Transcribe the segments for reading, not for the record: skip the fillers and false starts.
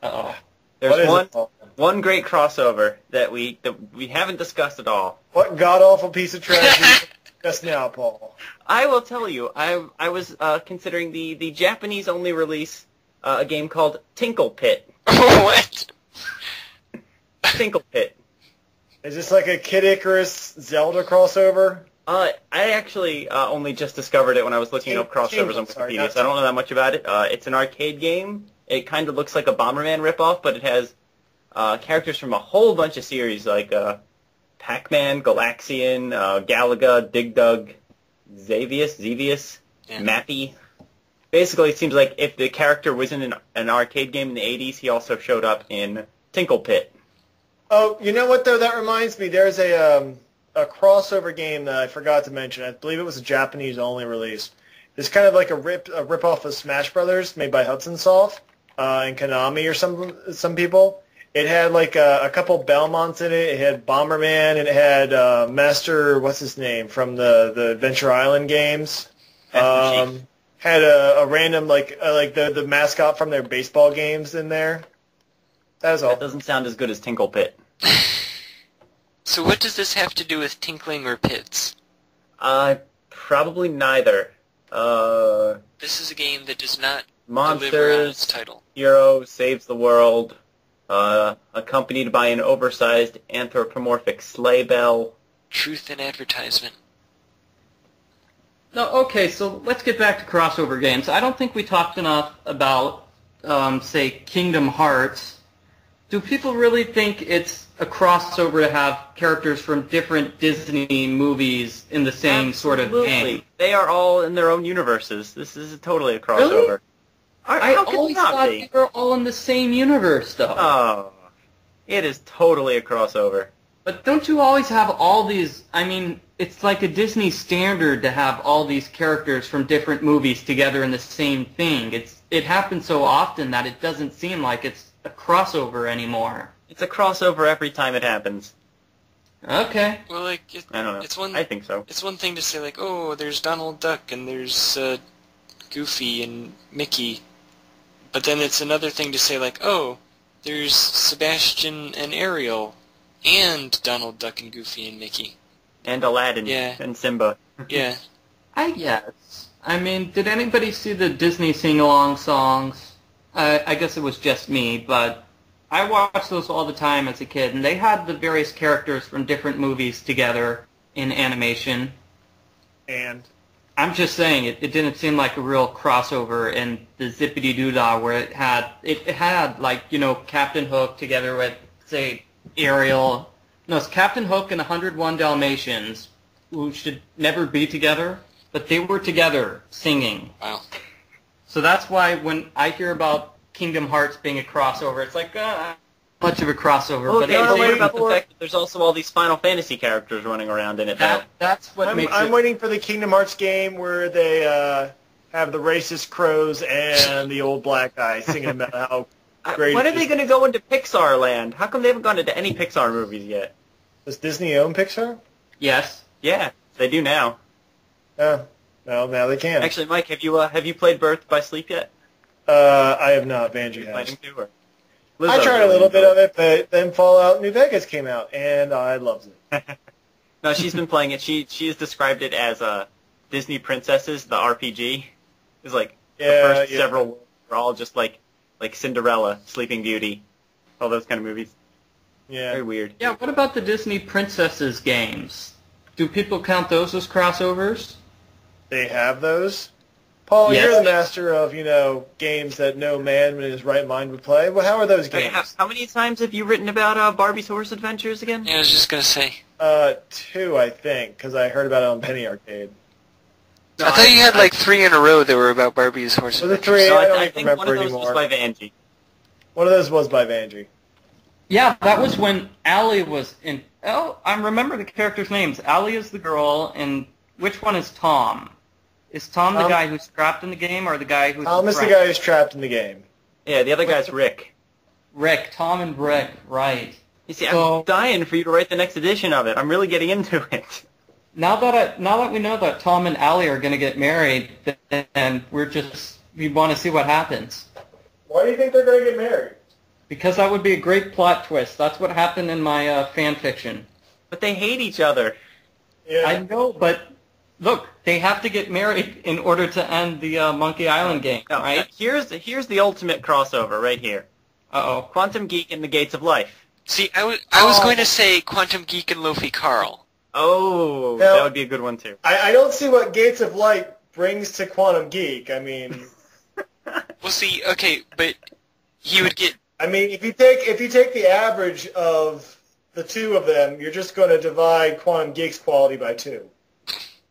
Uh-oh. There's one great crossover that we haven't discussed at all. What god-awful piece of trash just now, Paul? I will tell you, I was considering the Japanese-only release, a game called Tinkle Pit. What? Tinkle Pit. Is this like a Kid Icarus Zelda crossover? I actually only just discovered it when I was looking up crossovers on Wikipedia, so I don't know that much about it. It's an arcade game. It kind of looks like a Bomberman ripoff, but it has characters from a whole bunch of series, like Pac-Man, Galaxian, Galaga, Dig Dug, Xavius, Mappy. Basically, it seems like if the character was in an arcade game in the 80s, he also showed up in Tinkle Pit. Oh, you know what, though? That reminds me. There's a crossover game that I forgot to mention. I believe it was a Japanese-only release. It's kind of like a rip-off of Smash Brothers made by Hudson Soft and Konami or some people. It had like a couple Belmonts in it. It had Bomberman, and it had Master, what's his name, from the Adventure Island games. Had a random like the mascot from their baseball games in there. That was all. That doesn't sound as good as Tinkle Pit. So what does this have to do with tinkling or pits? Probably neither. This is a game that does not Monsters, deliver on its title. Hero saves the world, accompanied by an oversized anthropomorphic sleigh bell. Truth in advertisement. No, okay, so let's get back to crossover games. I don't think we talked enough about, say, Kingdom Hearts. Do people really think it's a crossover to have characters from different Disney movies in the same sort of game? They are all in their own universes. This is totally a crossover. Really? I always thought they were all in the same universe, though. Oh, it is totally a crossover. But don't you always have all these... I mean, it's like a Disney standard to have all these characters from different movies together in the same thing. It happens so often that it doesn't seem like it's a crossover anymore. It's a crossover every time it happens. Okay. Well, like, I don't know. I think so. It's one thing to say, like, oh, there's Donald Duck and there's Goofy and Mickey. But then it's another thing to say, like, oh, there's Sebastian and Ariel and Donald Duck and Goofy and Mickey. And Aladdin. Yeah. And Simba. Yeah. I guess. I mean, did anybody see the Disney sing-along songs? I guess it was just me, but I watched those all the time as a kid, and they had the various characters from different movies together in animation. And? I'm just saying, it didn't seem like a real crossover in the Zippity-Doo-Dah where it had, like, you know, Captain Hook together with, say, Ariel. No, it's Captain Hook and 101 Dalmatians, who should never be together, but they were together singing. Wow. So that's why when I hear about Kingdom Hearts being a crossover, it's like, much of a crossover. Well, but don't worry about the fact that there's also all these Final Fantasy characters running around in it now. That's what makes it... I'm waiting for the Kingdom Hearts game where they have the racist crows and the old black guy singing about how great... When are they going to go into Pixar land? How come they haven't gone into any Pixar movies yet? Does Disney own Pixar? Yes. Yeah, they do now. Oh. Well, now they can. Actually, Mike, have you played Birth by Sleep yet? I have not. Vangie has. Planning to, or? I tried a little bit of it, but then Fallout New Vegas came out, and I loved it. No, she's been playing it. She has described it as Disney Princesses, the RPG. It's like the first several were all just like Cinderella, Sleeping Beauty, all those kind of movies. Yeah. Very weird. Yeah, what about the Disney Princesses games? Do people count those as crossovers? They have those? Paul, Yes. you're the master of, games that no man in his right mind would play. Well, how are those games? How many times have you written about Barbie's Horse Adventures again? Yeah, I was just going to say. 2, I think, because I heard about it on Penny Arcade. No, I thought you had like 3 in a row that were about Barbie's Horse Was it Adventures. 3? No, I don't I even think remember one of those anymore. was by Vangie. One of those was by Vangie. Yeah, that was when Allie was in... Oh, I remember the characters' names. Allie is the girl, and which one is Tom? Is Tom the guy who's trapped in the game, or the guy who's... Tom is the guy who's trapped in the game. Yeah, the other guy's Rick. Rick. Tom and Rick, right. You see, I'm dying for you to write the next edition of it. I'm really getting into it. Now that we know that Tom and Allie are going to get married, then we want to see what happens. Why do you think they're going to get married? Because that would be a great plot twist. That's what happened in my fan fiction. But they hate each other. Yeah. I know, but look, they have to get married in order to end the Monkey Island game, No, right? here's the ultimate crossover right here. Uh-oh. Quantum Geek and the Gates of Life. See, I was going to say Quantum Geek and Lofi Carl. Oh, Now, that would be a good one too. I don't see what Gates of Light brings to Quantum Geek. I mean, Well, see, okay, but he would get... I mean, if you take the average of the two of them, you're just going to divide Quantum Geek's quality by 2.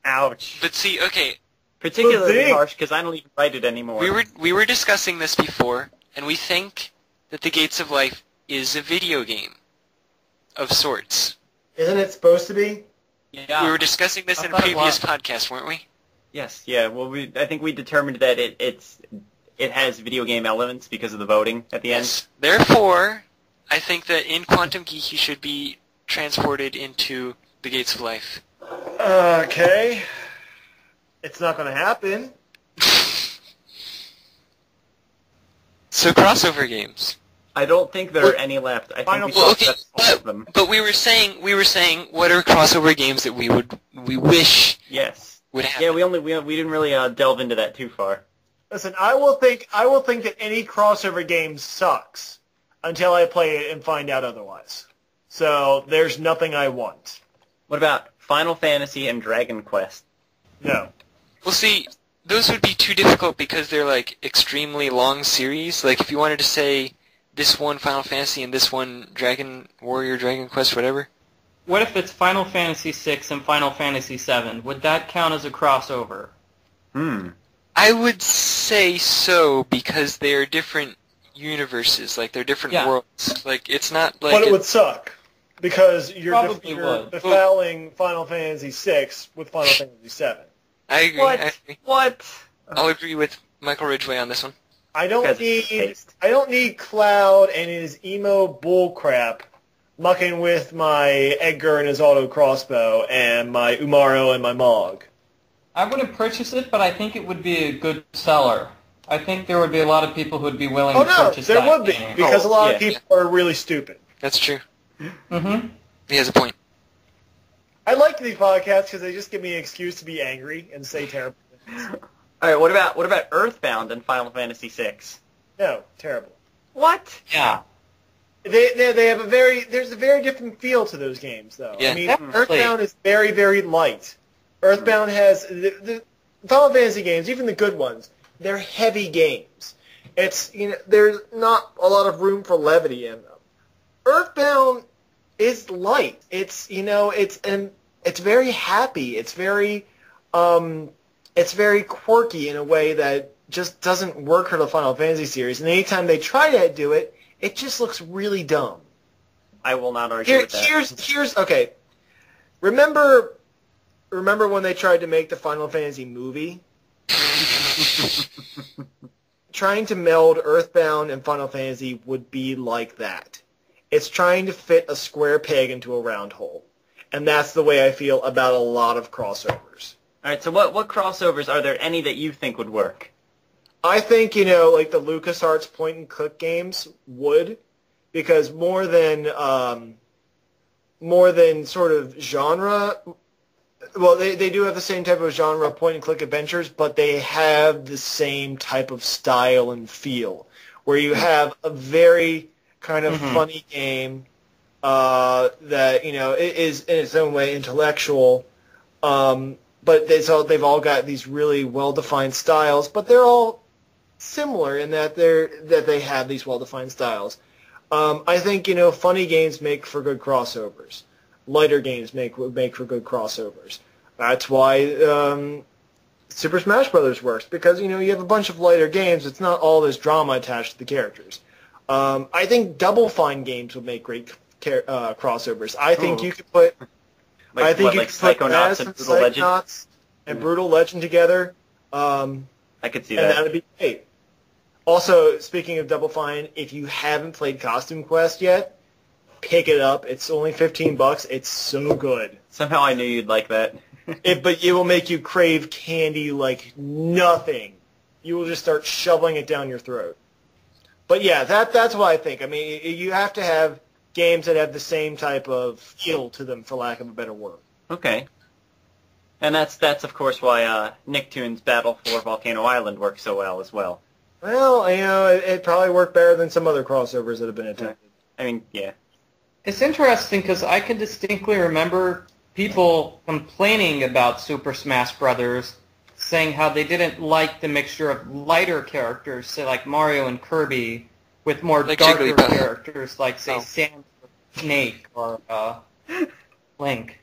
Ouch. But see, okay, Particularly harsh because I don't even write it anymore. we were discussing this before, and we think that the Gates of Life is a video game of sorts. Isn't it supposed to be? Yeah. We were discussing this I in a thought it previous was. podcast, weren't we? Yes. Yeah. Well, I think we determined that it has video game elements because of the voting at the end. Yes. Therefore, I think that in Quantum Geek he should be transported into the Gates of Life. Okay. It's not going to happen. So crossover games. I don't think there are any left. I think we Well, should okay, accept all of them. but we were saying what are crossover games that we wish Yes. would happen. Yeah. We didn't really delve into that too far. Listen, I will think that any crossover game sucks until I play it and find out otherwise. So there's nothing I want. What about Final Fantasy and Dragon Quest? No. Well, see, those would be too difficult because they're like extremely long series. Like if you wanted to say this one Final Fantasy and this one Dragon Warrior, Dragon Quest, whatever. What if it's Final Fantasy VI and Final Fantasy VII? Would that count as a crossover? I would say so because they're different universes. Like they're different worlds. Like it's not like. But it would suck because you're Probably would. defiling Final Fantasy VI with Final Fantasy VII. I agree. What? I agree. What? I'll agree with Michael Ridgway on this one. I don't Because need Cloud and his emo bullcrap mucking with my Edgar and his auto crossbow and my Umaro and my Mog. I wouldn't purchase it, but I think it would be a good seller. I think there would be a lot of people who would be willing Oh to no, purchase there that would be game. because a lot of yeah. people are really stupid. That's true. Mm-hmm. He has a point. I like these podcasts because they just give me an excuse to be angry and say terrible things. All right. What about Earthbound and Final Fantasy VI? No, terrible. What? Yeah. They have there's a very different feel to those games though. Yeah. I mean, Definitely. Earthbound is very, very light. Earthbound has the Final Fantasy games, even the good ones, they're heavy games. It's there's not a lot of room for levity in them. Earthbound is light. It's it's very happy. It's very quirky in a way that just doesn't work for the Final Fantasy series. And anytime they try to do it, it just looks really dumb. I will not argue with that. Here's okay. Remember when they tried to make the Final Fantasy movie? Trying to meld Earthbound and Final Fantasy would be like that. It's trying to fit a square peg into a round hole. And that's the way I feel about a lot of crossovers. All right. So what crossovers are there any that you think would work? I think, like the LucasArts point-and-click games would, because more than sort of genre, well, they do have the same type of genre point-and-click adventures, but they have the same type of style and feel, where you have a very kind of funny game that, it is in its own way intellectual, but they've all got these really well-defined styles, but they're all similar in that they have these well-defined styles. I think funny games make for good crossovers. Lighter games make for good crossovers. That's why Super Smash Bros. Works because you have a bunch of lighter games. It's not all this drama attached to the characters. I think Double Fine games would make great crossovers. I think you could put. I think you could put Psychonauts and Brutal Legend? Psychonauts and Brutal Legend together. I could see And that. that would be great. Also, speaking of Double Fine, if you haven't played Costume Quest yet, pick it up. It's only $15. It's so good. Somehow I knew you'd like that. But it will make you crave candy like nothing. You will just start shoveling it down your throat. But yeah, that's what I think. I mean, you have to have games that have the same type of feel to them, for lack of a better word. Okay. And that's of course why Nicktoons Battle for Volcano Island works so well as well. Well, it probably worked better than some other crossovers that have been attempted. I mean, yeah. It's interesting because I can distinctly remember people complaining about Super Smash Brothers, saying how they didn't like the mixture of lighter characters, say like Mario and Kirby, with more Like darker Jigglypuff. characters like, say, Sans or Snake or Link.